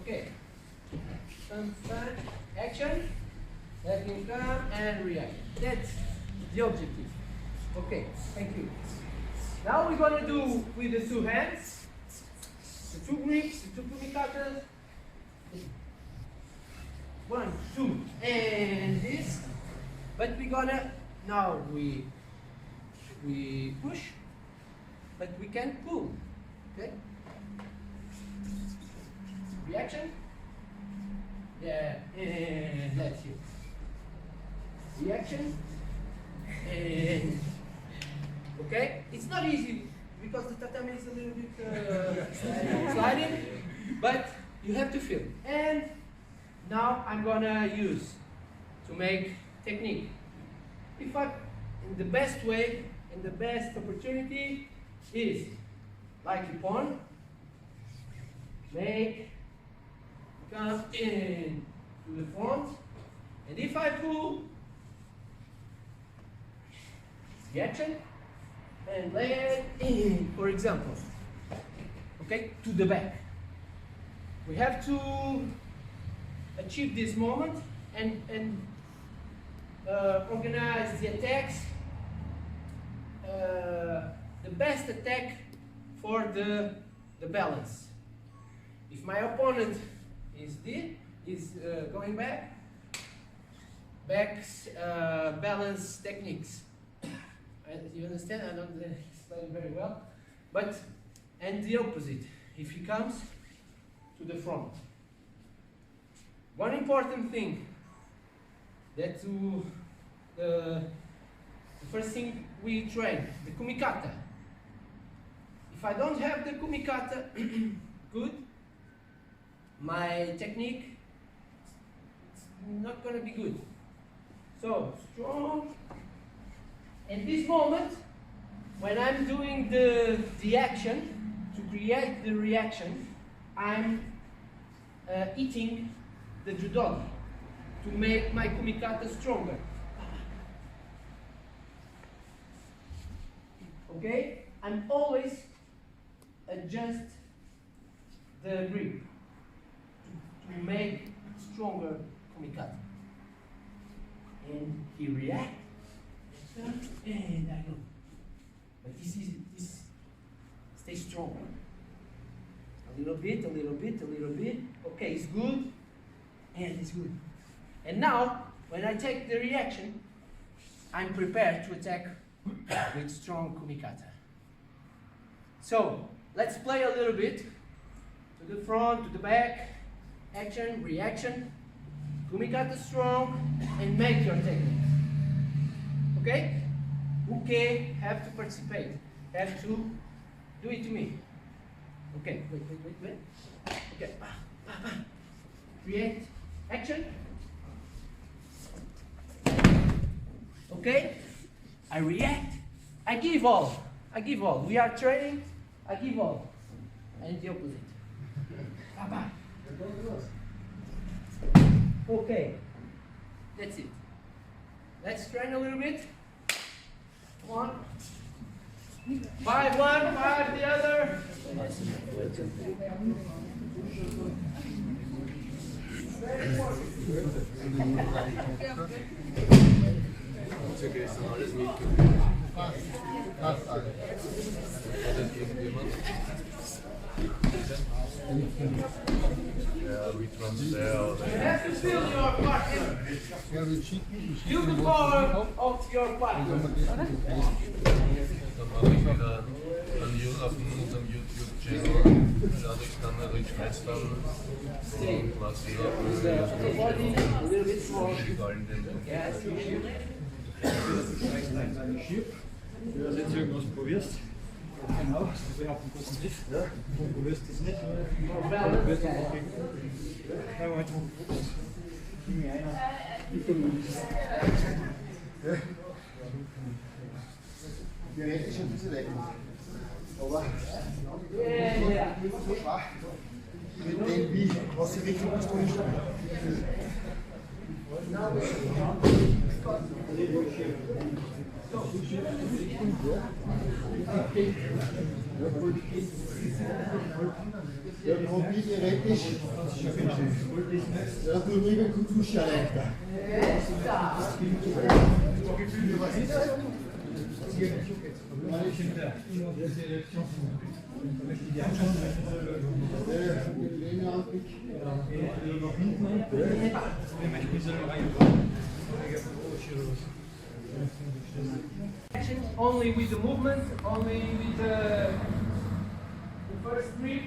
Okay. Action. Let him come and react. That's the objective. Okay, thank you. Now we're going to do with the two hands, the two grips, the two kumikatas. 1, 2, and this. But we're gonna now we push, but we can't pull. Okay. Reaction. Yeah, and that's it. Reaction. And okay, it's not easy because the tatami is a little bit sliding, but you have to feel. And now I'm gonna use to make technique. In fact, in the best way, and the best opportunity is like Ippon, make, come in to the front, and if I pull, reaction, and let in, for example, okay, to the back. We have to achieve this moment and organize the attacks, the best attack for the balance. If my opponent is going back, balance techniques. You understand? I don't explain very well, but and the opposite. If he comes to the front. One important thing that the first thing we train, the kumikata. If I don't have the kumikata good, my technique is not going to be good. So strong. And this moment, when I'm doing the action to create the reaction, I'm eating the judogi to make my kumikata stronger. Okay? I'm always adjust the grip to make stronger kumikata. And he reacts, and I go. But this stay strong. A little bit, a little bit, a little bit. Okay, it's good. And it's good. And now, when I take the reaction, I'm prepared to attack with strong kumikata. So, let's play a little bit. To the front, to the back. Action, reaction. Kumikata strong, and make your technique. Okay? Okay, have to participate. Have to do it to me. Okay, wait. Okay. Create. Action. Okay? I react. I give all. We are training. I give all. And the opposite. Bye-bye. Okay. That's it. Let's train a little bit. 1. 5, 1, 5, the other. You have to feel your partner. Feel the power of your partner. Dann mache ich wieder an auf unserem YouTube-Channel, lade ich dann eine Rückschmeißball und lasse ihn wenn du jetzt irgendwas probierst, genau, also ich habe einen guten Griff, du probierst das nicht, aber du wirst einfach gegen. Ja, Moment, gib mir einer. Die rechte ist schon ein bisschen weg. Aber so schwach mit dem, wie, was die Richtung ist, tun ist. Ja, kommt theoretisch. Ja, du lieber Kutuscha leichter. Action only with the movement, only with the first grip.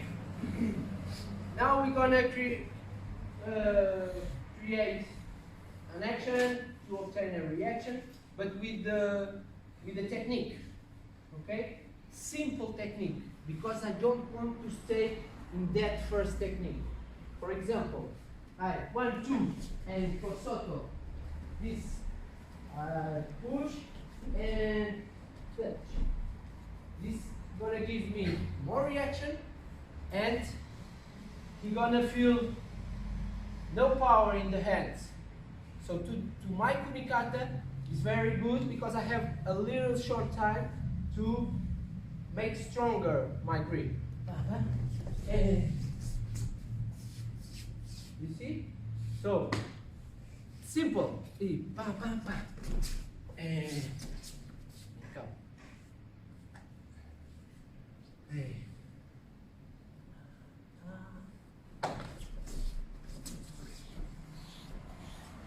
Now we're gonna create an action to obtain a reaction, but with the technique. Okay, simple technique, because I don't want to stay in that first technique. For example, I 1, 2, and for Soto, this push and touch. This gonna give me more reaction, and you're gonna feel no power in the hands. So to my kumikata is very good because I have a little short time to make stronger my grip. You see? So simple. And come.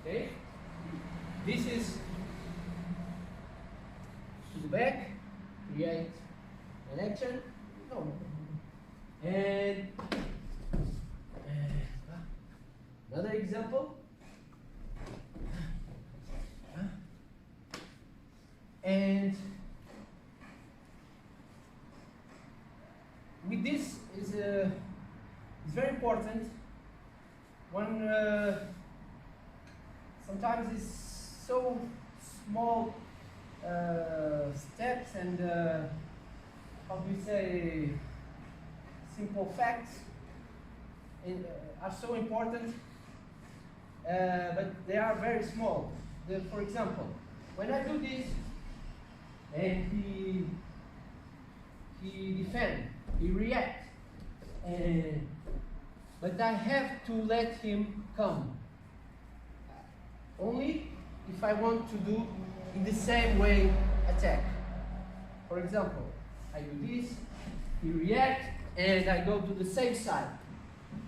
Okay. This is to the back, create an action. No. And another example. And with this is very important. One sometimes it's so small steps and how do we say, simple facts are so important, but they are very small. For example, when I do this and he defend, he react, but I have to let him come. Only if I want to do in the same way attack. For example, I do this, he react, and I go to the same side.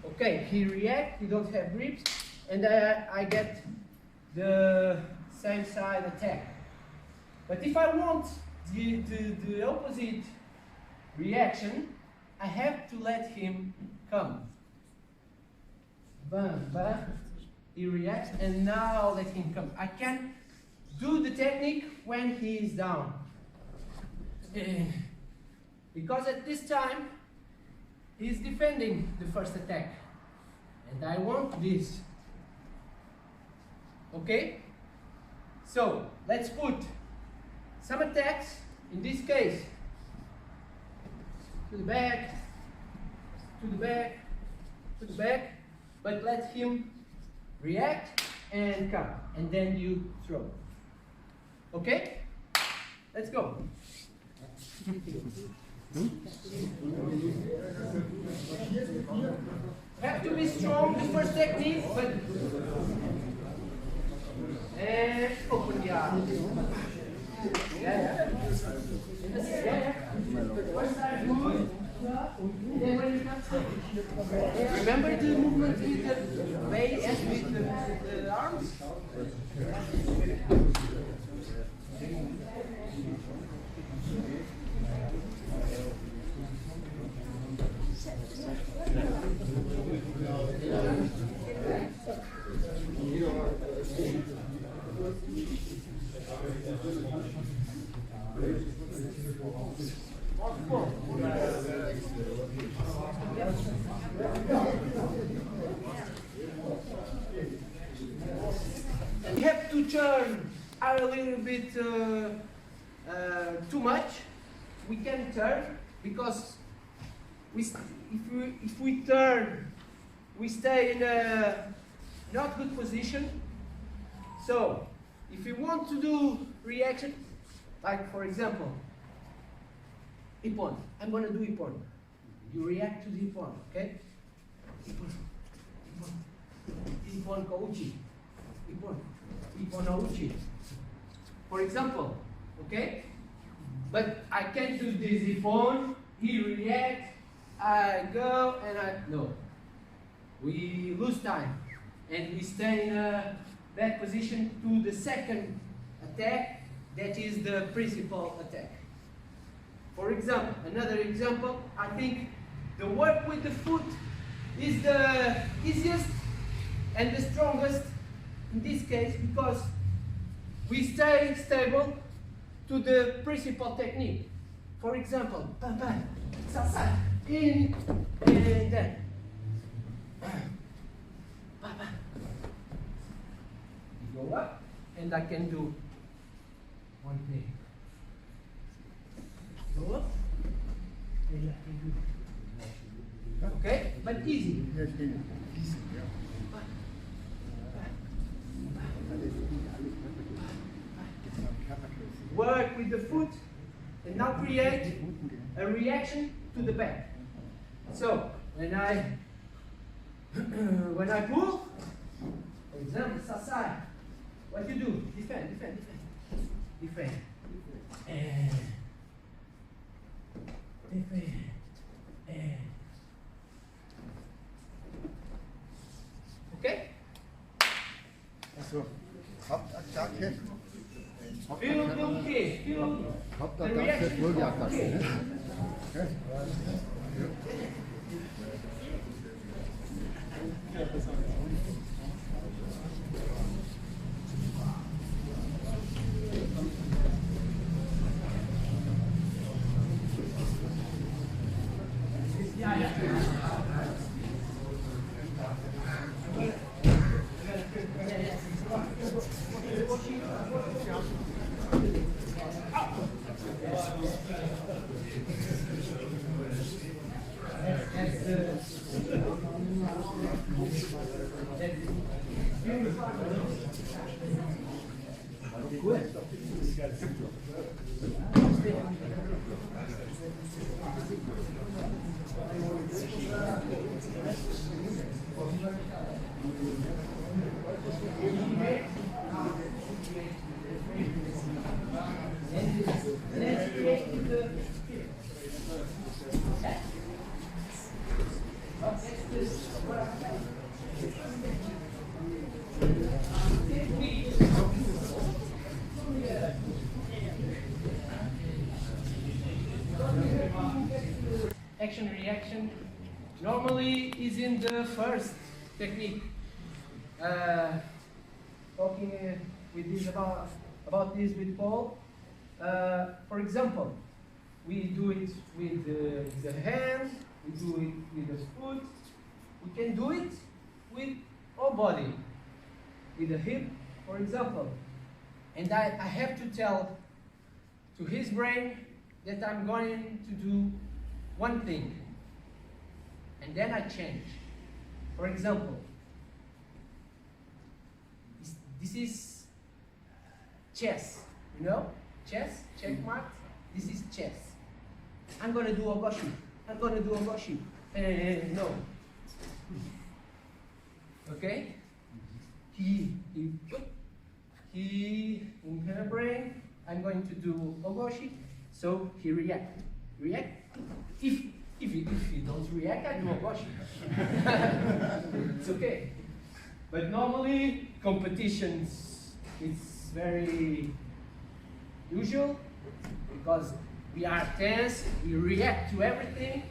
Okay, he react, he don't have grips, and I get the same side attack. But if I want the opposite reaction, I have to let him come. Bam, bam. He reacts, and now let him come. I can do the technique when he is down. Because at this time, he's defending the first attack. And I want this. Okay? So, let's put some attacks, in this case, to the back, to the back, to the back, but let him react and come, and then you throw. Okay? Let's go. Have to be strong, the first technique, but and open the arms. Yeah. First time good. Then when you come, remember the movement with the base and with the arms? You have to turn a little bit too much. We can turn because if we turn, we stay in a not good position. So if you want to do reaction, like for example, ippon. I'm going to do ippon. You react to the ippon, okay? Ipon kauchi. Ipon auchi. For example, okay? But I can't do this ipon, he reacts, I go and no. We lose time and we stay in a back position to the second attack, that is the principal attack. For example, another example, I think the work with the foot is the easiest and the strongest in this case, because we stay stable to the principal technique. For example, bam, bam, sa, in, and then. You go up, and I can do one thing. Go up, and I can do. Okay, but easy. Work with the foot, and now create a reaction to the back. So when I pull, for example, sasai, what you do? Defend. And defend. And okay? So, Hauptattacke. Feel okay. Hauptattacke, Folgeattacke. Action reaction normally is in the first technique. Talking with this about this with Paul. For example, we do it with the hand, we do it with the foot, we can do it with our body, with the hip, for example. And I have to tell to his brain that I'm going to do one thing, and then I change. For example, this is chess, you know? Chess, checkmate, this is chess. I'm gonna do a goshi. No. Okay? He in her brain, I'm going to do ogoshi, so he react. If he don't react, I do ogoshi. It's okay. But normally, competitions, it's very usual, because we are tense, we react to everything.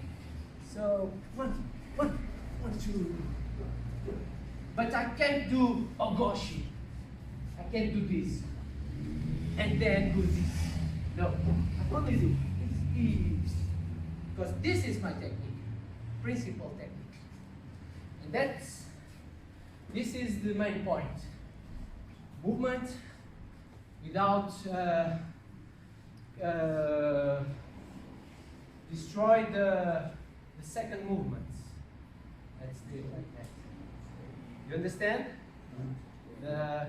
So, one, two. But I can't do ogoshi. I can't do this. And then do this. No, I only do this. Because this is my technique, principal technique. And this is the main point. Movement without destroy the second movement. Let's do it like that. You understand? The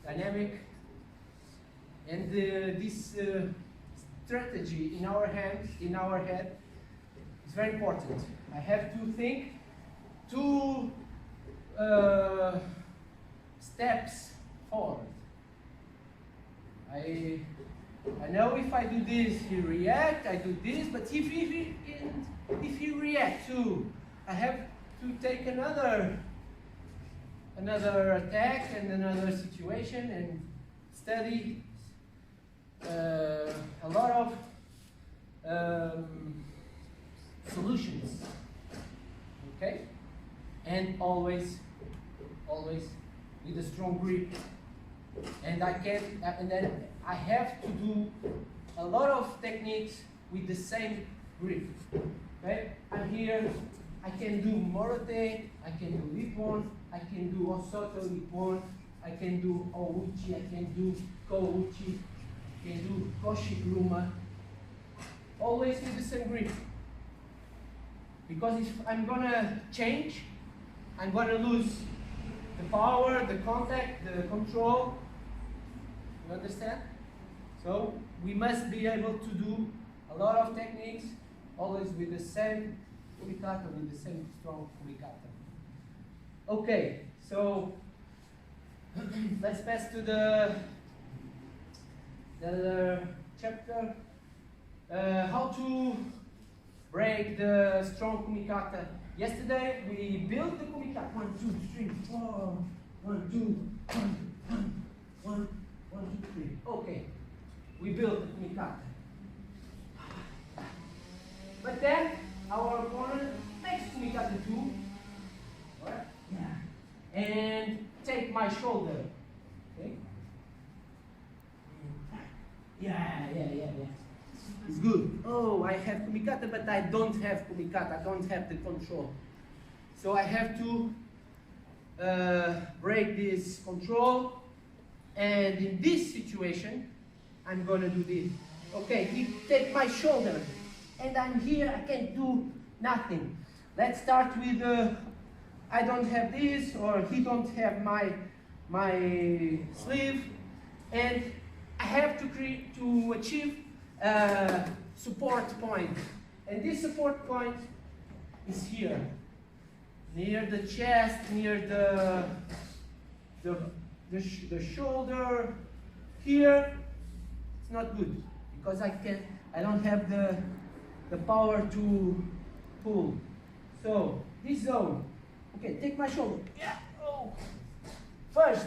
dynamic and this strategy in our head is very important. I have to think 2 steps forward. I know if I do this, he react. I do this, but if he react too, I have to take another attack and another situation and study a lot of solutions. Okay, and always with a strong grip. And then I have to do a lot of techniques with the same grip. Okay, I'm here. I can do Morote, I can do Ippon, I can do Osoto Ippon, I can do Ouchi, I can do Kouchi, I can do Koshiguruma. Always with the same grip. Because if I'm gonna change, I'm gonna lose the power, the contact, the control. You understand? So we must be able to do a lot of techniques, always with the same kumikata, with the same strong kumikata. Okay, so let's pass to the other chapter. How to break the strong kumikata. Yesterday we built the kumikata. 1, 2, 3, 4. 1, 2, 1, 2, 3. Okay, we built the kumikata. But then our opponent makes kumikata too. Alright? Yeah. And take my shoulder. Okay? Yeah. It's good. Oh, I have kumikata, but I don't have kumikata. I don't have the control. So I have to break this control. And in this situation, I'm gonna do this. Okay, he take my shoulder, and I'm here. I can't do nothing. Let's start with I don't have this, or he don't have my sleeve, and I have to achieve support point. And this support point is here, near the chest, near the shoulder. Here, it's not good because I don't have the power to pull. So this zone. Okay, take my shoulder. Yeah. Oh. First,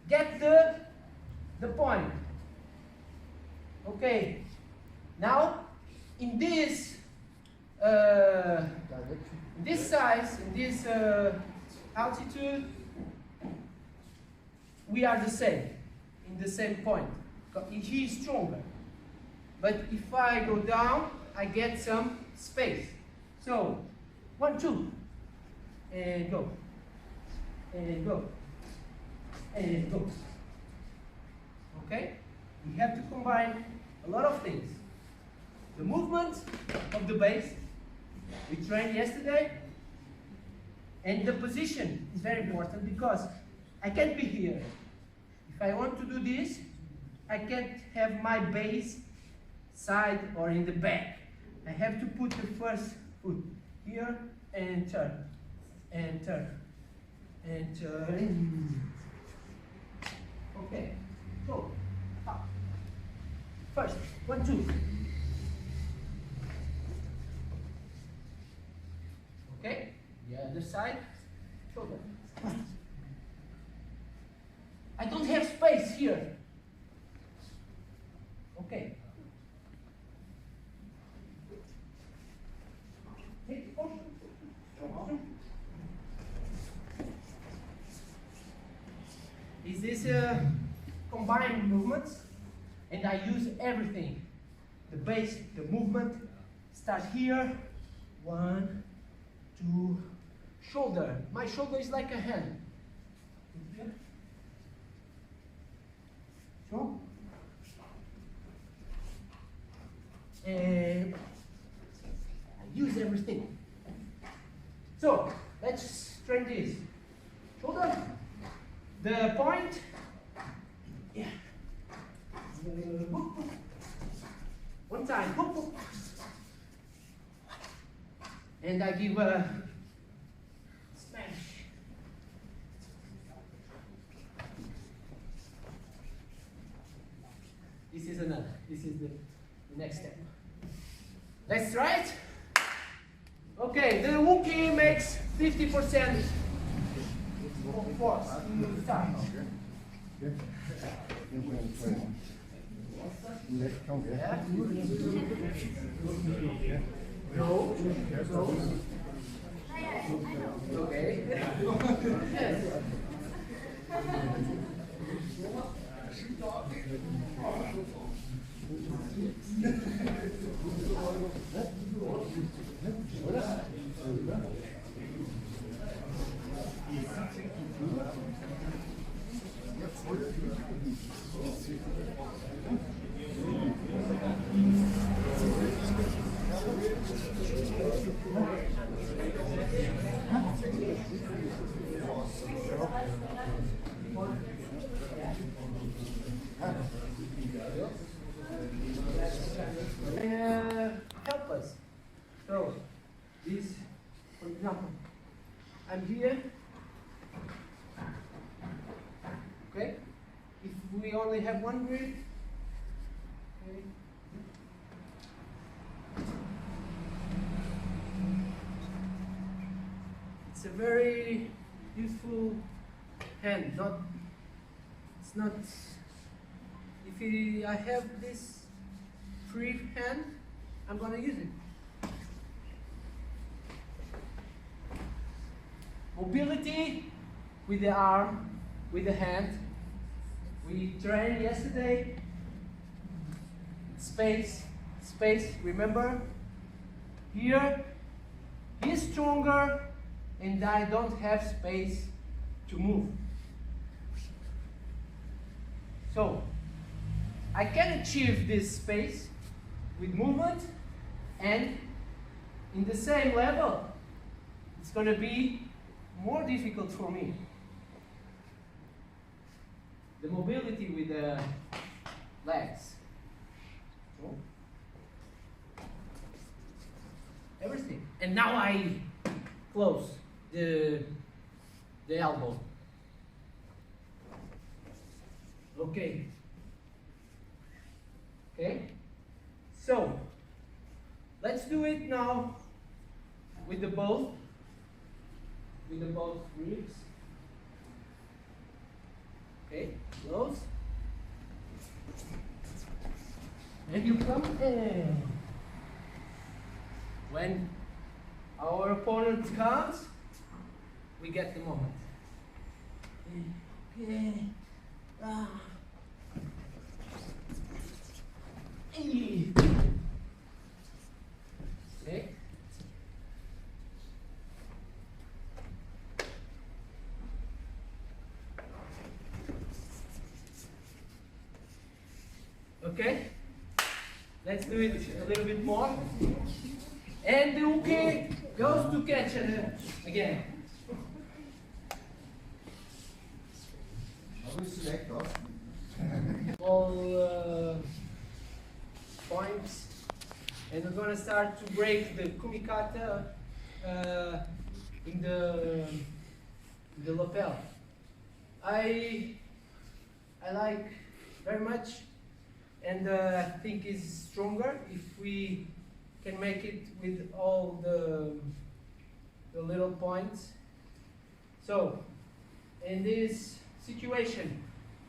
get the point. Okay. Now, in this size, in this altitude, we are the same, in the same point. He is stronger. But if I go down, I get some space. So, 1, 2, and go, and go, and go. Okay? We have to combine a lot of things. The movement of the base, we trained yesterday, and the position is very important because I can't be here. If I want to do this, I can't have my base side or in the back. I have to put the first foot here and turn, and turn, and turn. Okay, so up. First, 1, 2. Okay, the other side, shoulder. I don't have space here. Okay. Is this combined movements? And I use everything. The base, the movement, start here. 1, 2, shoulder. My shoulder is like a hand. So, and I use everything. So, let's train this. Shoulder, the point, yeah. One time, and I give smash. This is another. This is the next step. Let's try it. Okay, the Wookiee makes 50% of force in the start. Yeah. Go. Go. Okay. Yes. Help us. So, this, for example, I'm here. Okay? If we only have one grip, okay. It's a very useful hand. It's not. If I have this free hand, I'm gonna use it. Mobility with the arm, with the hand. We trained yesterday. Space, remember? Here, he's stronger and I don't have space to move. So, I can achieve this space with movement, and in the same level, it's going to be more difficult for me. The mobility with the legs. So, everything. And now I close the elbow. Okay. Okay? So, let's do it now with the both ribs. Okay, close. And you come in. When our opponent comes, we get the moment. Okay. Okay. Okay. Let's do it a little bit more. And the Wookiee goes to catch again. How is select off? All points, and we're gonna start to break the kumikata in the lapel. I like very much, and I think is stronger if we can make it with all the little points. So, in this situation,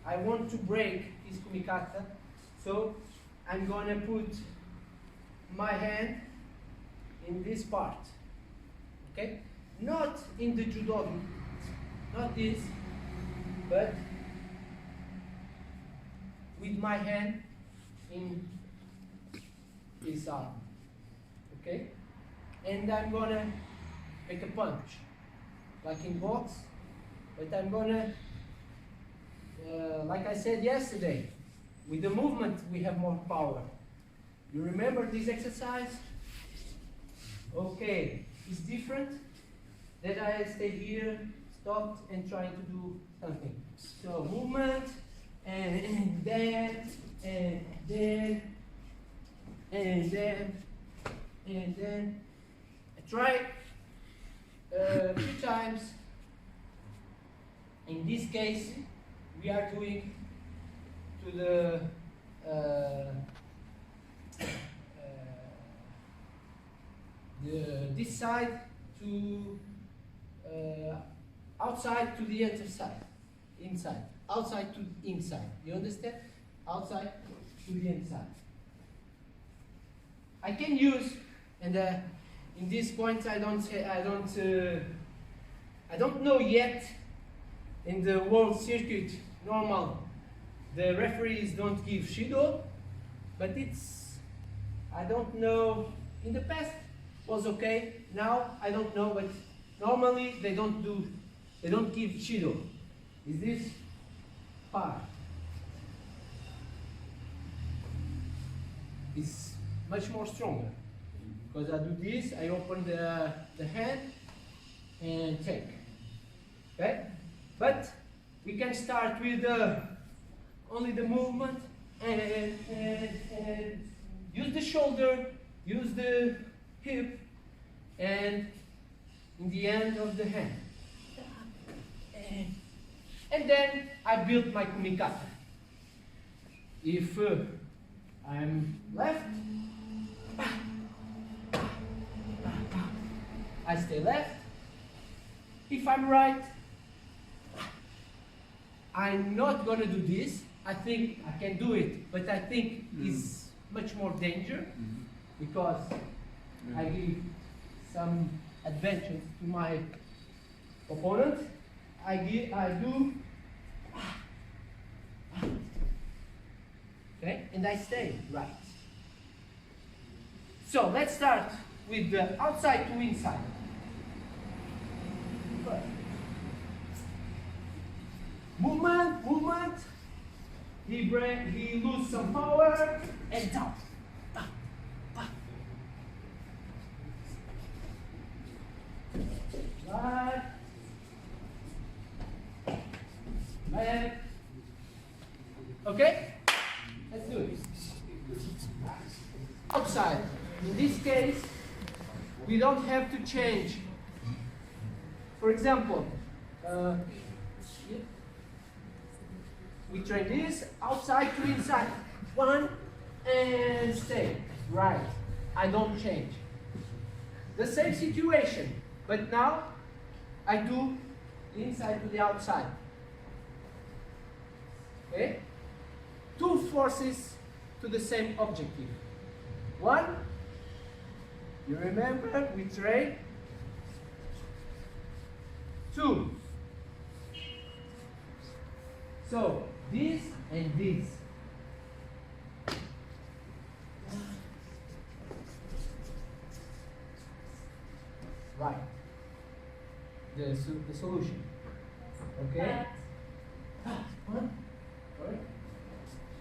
I want to break his kumikata, so I'm gonna put my hand in this part, okay? Not in the judogi, not this, but with my hand in this arm, okay? And I'm gonna make a punch, like in box, but I'm gonna, like I said yesterday, with the movement we have more power. You remember this exercise? Okay, it's different that I stay here, stopped, and try to do something. So movement, and then, and then, and then, and then. I try a few times. In this case, we are doing to the this side to outside to the other side, inside, outside to inside. You understand? Outside to the inside. I can use, and in this point I don't know yet. In the world circuit, normal, the referees don't give shido, but I don't know. In the past was okay. Now I don't know, but normally they don't give shido. Is this part? It's much more stronger because I do this. I open the hand and take. Okay. But we can start with only the movement and use the shoulder, use the hip, and in the end of the hand. And then I build my kumikata. If I'm left, I stay left. If I'm right, I'm not going to do this. I think I can do it, but I think it's much more danger because I give some advantage to my opponent. I do, okay, and I stay right. So let's start with the outside to inside. Movement. He lose some power and down. Right. Left. Okay? Let's do it. Outside. In this case, we don't have to change. For example, we train this outside to inside. One and stay. Right. I don't change. The same situation, but now I do inside to the outside. Okay? Two forces to the same objective. One, you remember we train. Two. So this and this. Right. The solution. Okay? One. Sorry.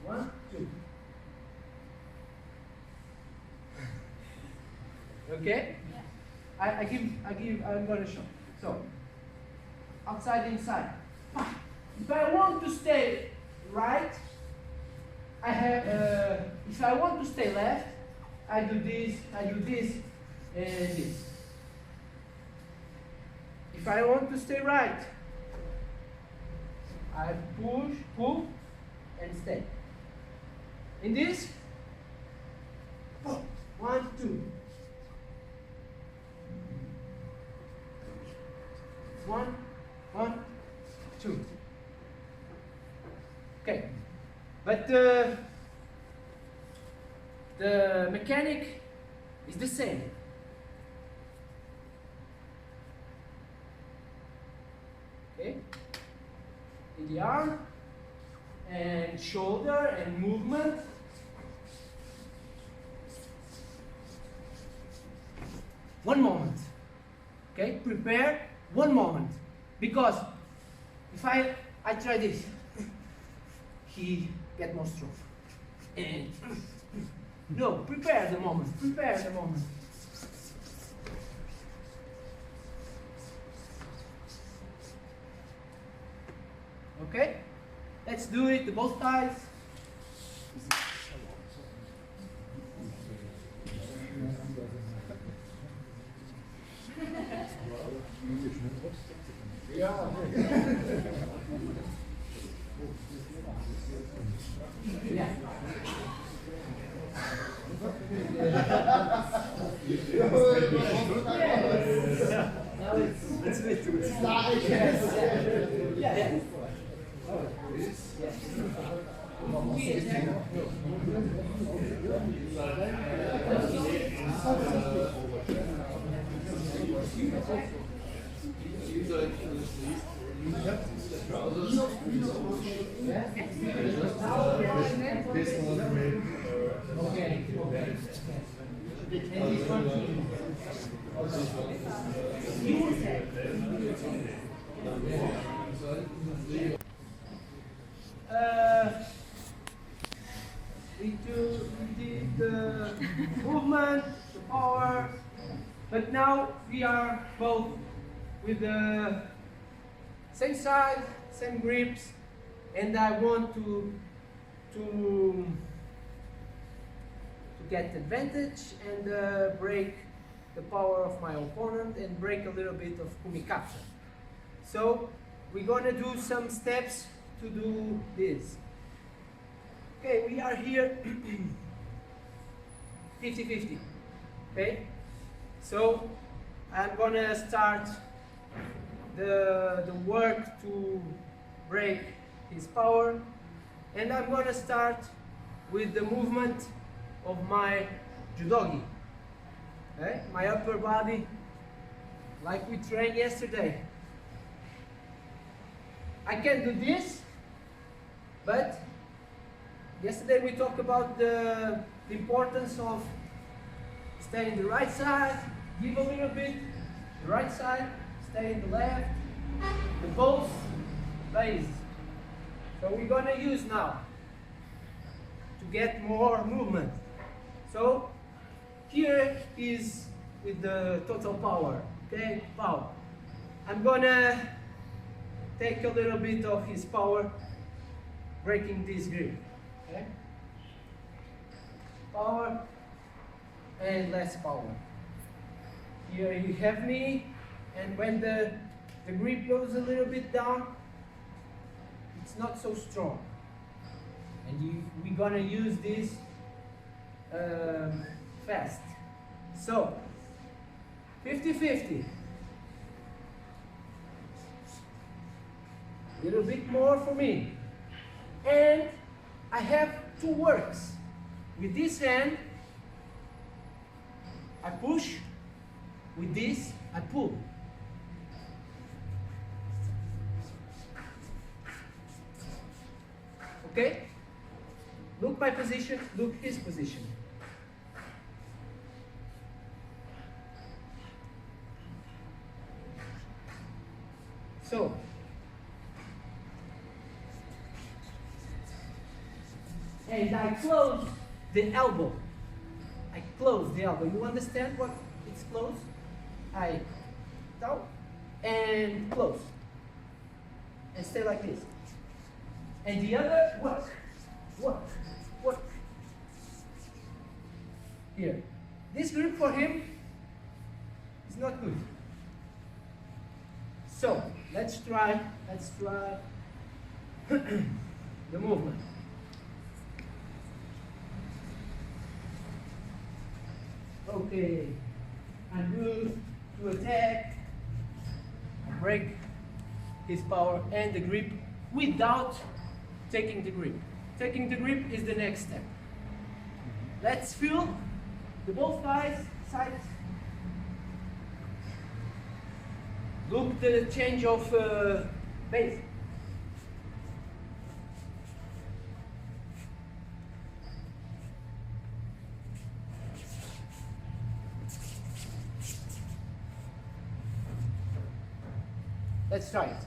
1, 2. Okay? Yeah. I'm gonna show. So outside, inside. If I want to stay right, I have, if I want to stay left, I do this, and this. If I want to stay right, I push, pull, and stay. In this, 1, 2. 1, 1, 2. Okay, but the mechanic is the same. Okay, in the arm and shoulder and movement. One moment. Okay, prepare. One moment, because if I try this, he get more strong. And no, prepare the moment. Prepare the moment. Okay, let's do it. Both sides. Ja. Yeah. Now it's a bit too much. Yeah. We did the movement, the power, but now we are both with the same side, same grips, and I want to get advantage and break the power of my opponent and break a little bit of kumikatsu. So we're gonna do some steps to do this. Okay, we are here 50-50, okay? So I'm gonna start the work to break his power, and I'm gonna start with the movement of my judogi, okay? My upper body, like we trained yesterday. I can do this, but yesterday we talked about the importance of staying the right side, give a little bit, the right side, stay in the left, the both ways. So we're gonna use now to get more movement. So here is with the total power, okay, power. I'm gonna take a little bit of his power, breaking this grip, okay? Power and less power. Here you have me, and when the grip goes a little bit down, it's not so strong. And we're gonna use this fast. So, 50-50. A little bit more for me. And I have two works. With this hand, I push. With this, I pull. Okay? Look my position, look his position. So, and I close the elbow. I close the elbow. You understand what it's close? I down and close. And stay like this. And the other, work. Here. This grip for him is not good. So, let's try the movement. Okay, I move to attack, I break his power and the grip without taking the grip. Taking the grip is the next step. Let's feel the both sides. Look the change of base. Let's try it.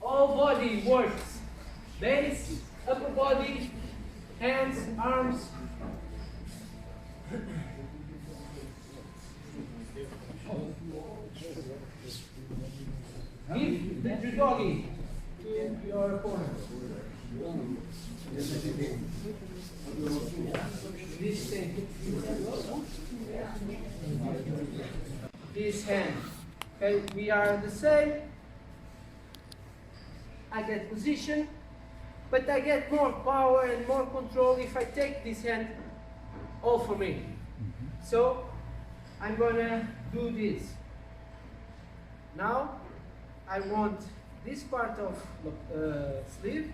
All body works. Base, upper body, hands, arms. Give the judogi to your opponent. This thing. This hand. Okay, we are the same. I get position, but I get more power and more control if I take this hand all for me. So I'm gonna do this. Now I want this part of the sleeve,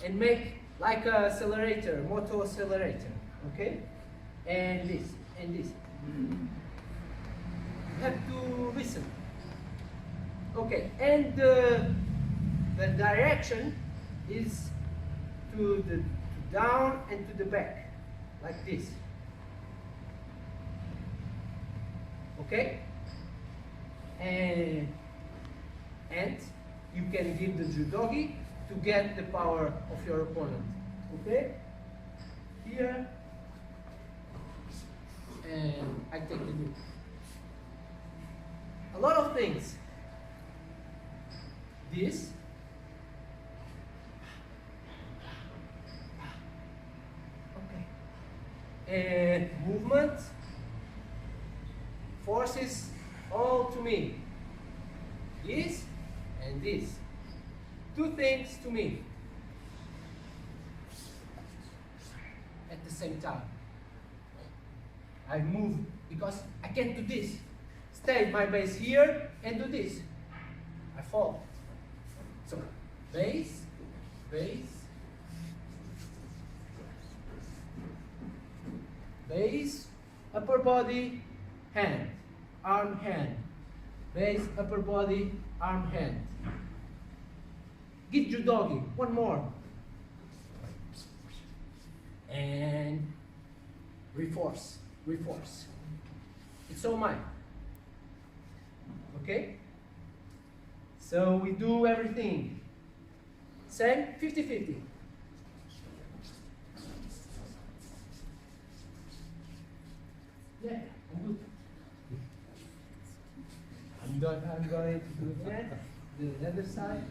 and make like a accelerator, motor accelerator, okay? And this, and this. You have to listen. Okay, and the direction is to down and to the back, like this. Okay? And you can give the judogi to get the power of your opponent. Okay? Here, and I take the loop. A lot of things. This. Okay. And movement. Forces all to me. This and this. Two things to me at the same time. I move because I can't do this. Stay my base here and do this. I fall. So base, base, base, upper body, hand, arm, hand. Base, upper body, arm, hand. Get judogi, one more. And reforce, reforce. It's all mine. Okay? So we do everything. Same, 50-50. Yeah, I'm good. I'm going to do that. The other side.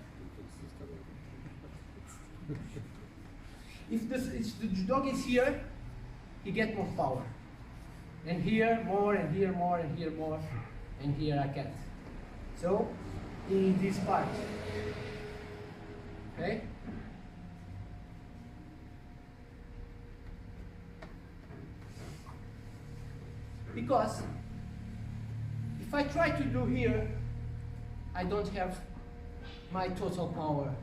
If the judogi is here, he gets more power. And here more, and here more, and here more, and here I can't. So, in this part. Okay? Because if I try to do here, I don't have my total power.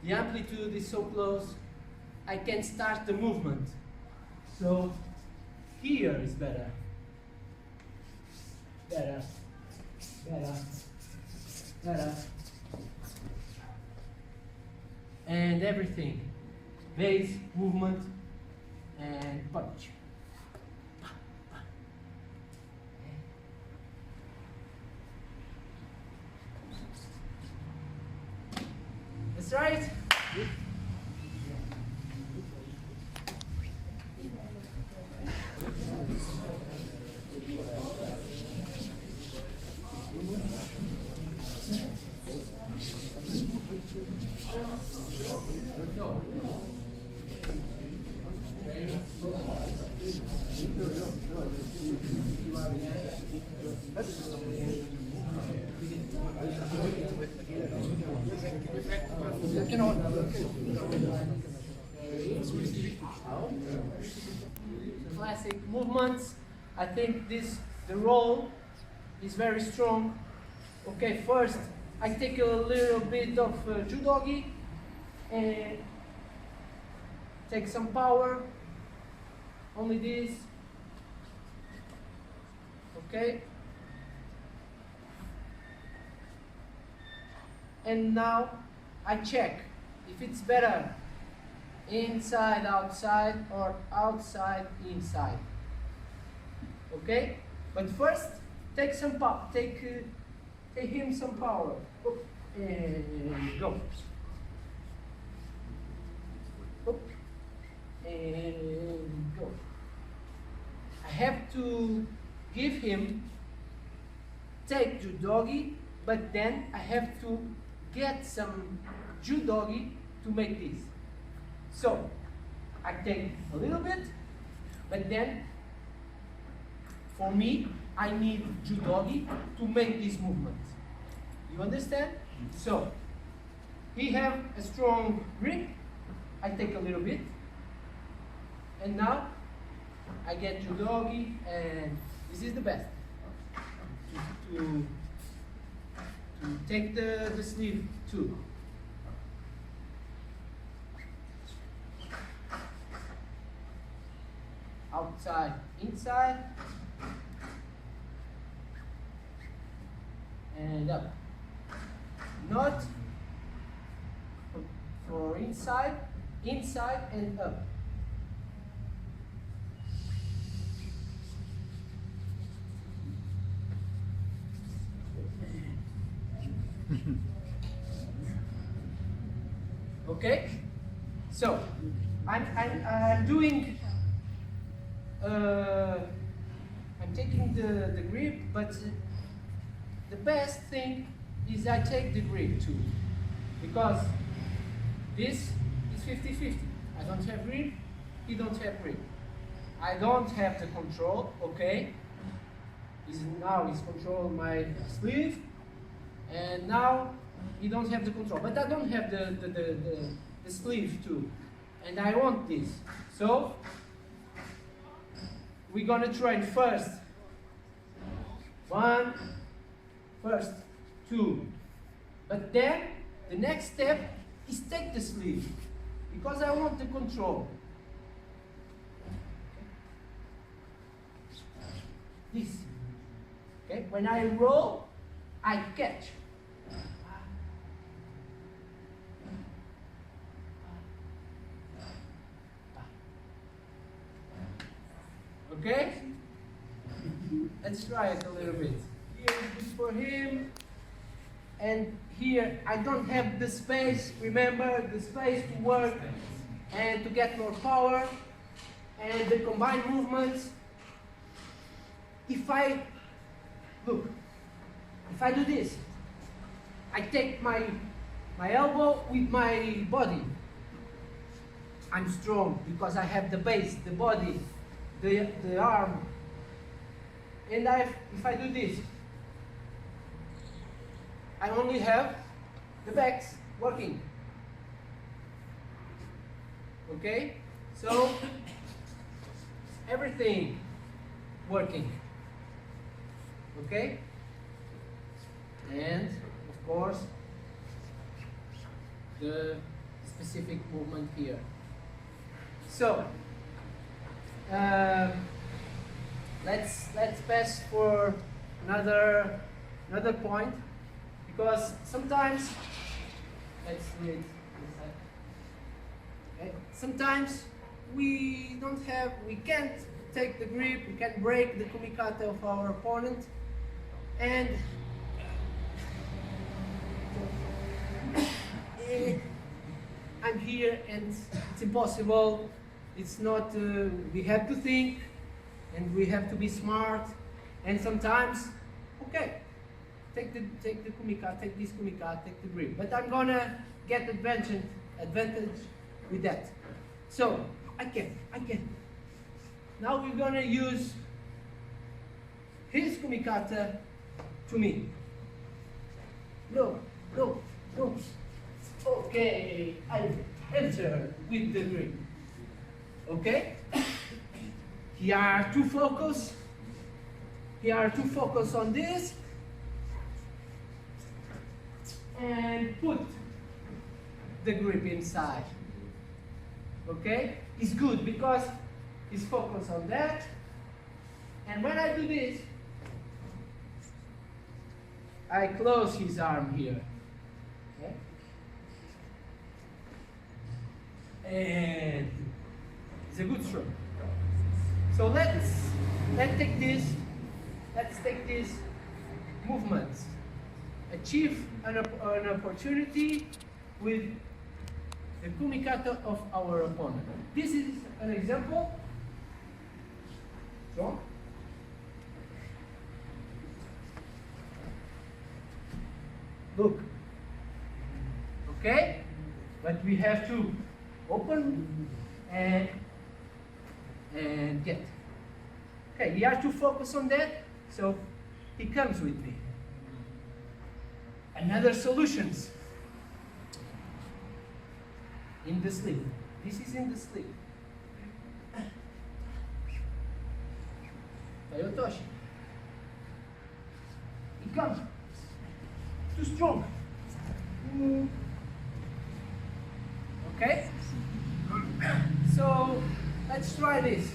The amplitude is so close, I can start the movement. So here is better. Better. Better. Better. And everything. Base, movement, and punch. That's right. Classic movements. I think the roll is very strong. Okay, first I take a little bit of judogi and take some power. Only this. Okay. And now I check if it's better inside, outside, or outside, inside. Okay? But first, take some power. Take him some power. Up and go. Up and go. I have to give him take judogi, but then I have to get some judogi to make this. So I take a little bit But then, for me, I need judogi to make this movement. You understand? So, he have a strong grip. I take a little bit. And now, I get judogi, and this is the best. To take the sleeve too. Outside, inside, and up. Not for inside, inside and up. Okay, so I'm doing. I'm taking the grip, but the best thing is I take the grip too, because this is 50-50. I don't have grip, he don't have grip. I don't have the control. Okay, now he's controlling my sleeve, and now he don't have the control. But I don't have the sleeve too, and I want this. So we're gonna train first. First, 2. But then the next step is take the sleeve, because I want the control. This. Okay? When I roll, I catch. Okay? Let's try it a little bit. Here is for him. And here I don't have the space, remember, the space to work and to get more power. And the combined movements. If I do this, I take my elbow with my body. I'm strong because I have the base, the body, the arm. And if I do this, I only have the backs working. Okay? So, everything working. Okay? And, of course, the specific movement here. So, let's pass for another point, because sometimes let's read this side. Okay. Sometimes we can't take the grip, we can't break the kumikata of our opponent, and I'm here and it's impossible. It's not, we have to think and we have to be smart, and sometimes, okay, take the kumika, take this kumika, take the grip. But I'm gonna get advantage with that. So, I can. Now we're gonna use his kumikata to me. No. Okay, I enter with the grip. Okay? Here to focus on this and put the grip inside. Okay? It's good because it's focused on that. And when I do this, I close his arm here. Okay? And it's a good stroke. So let's take this movement. Achieve an opportunity with the kumikata of our opponent. This is an example. So, look. Okay? But we have to open and and get. Okay, you have to focus on that, so he comes with me. Another solutions in the sleep. This is in the sleep. Toyotoshi. He comes. Too strong. Okay? So let's try this.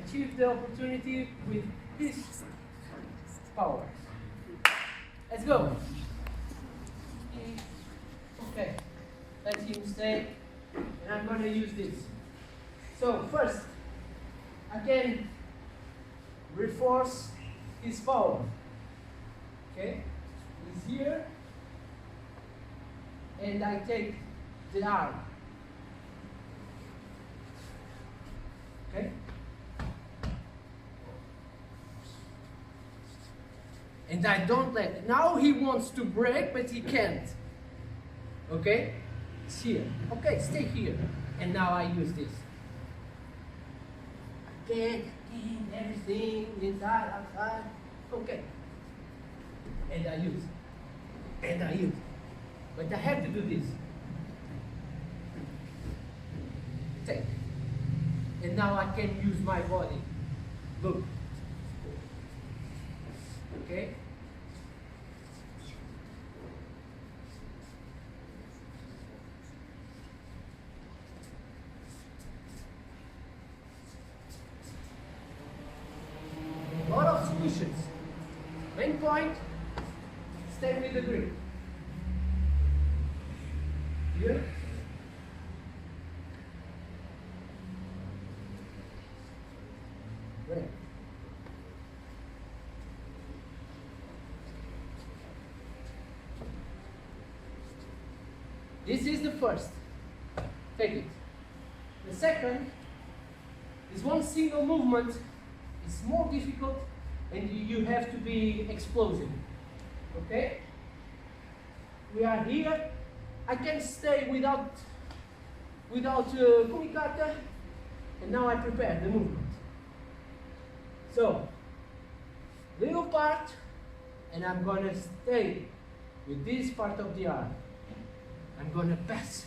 Achieve the opportunity with this power. Let's go. Okay. Let him stay. And I'm going to use this. So first, I can reinforce his power. Okay? He's here. And I take the arm. Okay? And I don't let. Now he wants to break, but he can't. Okay? It's here. Okay, stay here. And now I use this. Again, everything, inside, outside. Okay. And I use. And I use. But I have to do this. Take. And now I can use my body. Look. Okay? A lot of solutions. Main point, stay with the grip. Here. Great. This is the first. Take it. The second is one single movement. It's more difficult and you have to be explosive. Okay? We are here. I can stay without kumikata, and now I prepare the movement. So, little part, and I'm gonna stay with this part of the arm. I'm gonna pass.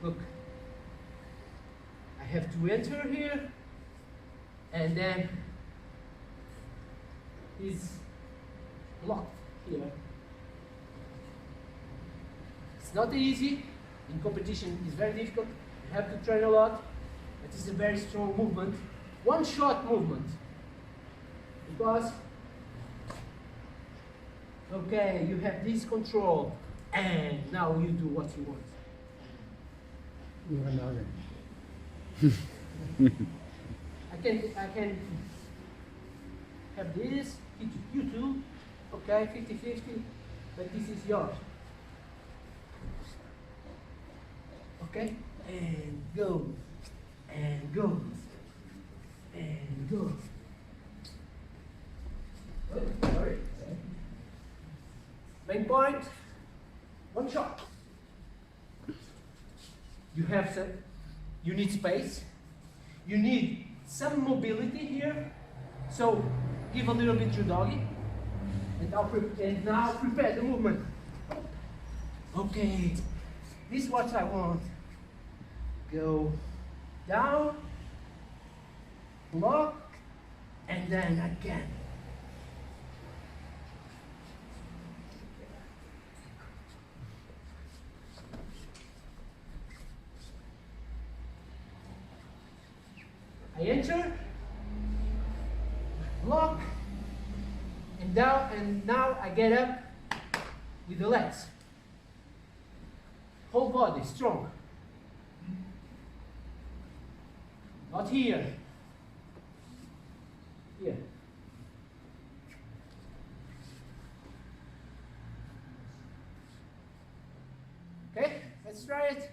Look, I have to enter here, and then he's blocked here. It's not easy. In competition, it's very difficult. You have to train a lot. But it's a very strong movement. One shot movement. Because, okay, you have this control, and now you do what you want. I can have this, you too, okay, 50-50, but this is yours. Okay, and go, and go, and go. Oh, sorry. Main point, one shot. You need space. You need some mobility here. So give a little bit to doggy. And now prepare the movement. Okay, this is what I want. Go down, block, and then again. I enter, block, and down, and now I get up with the legs. Whole body, strong. Not here. Here. Okay, let's try it.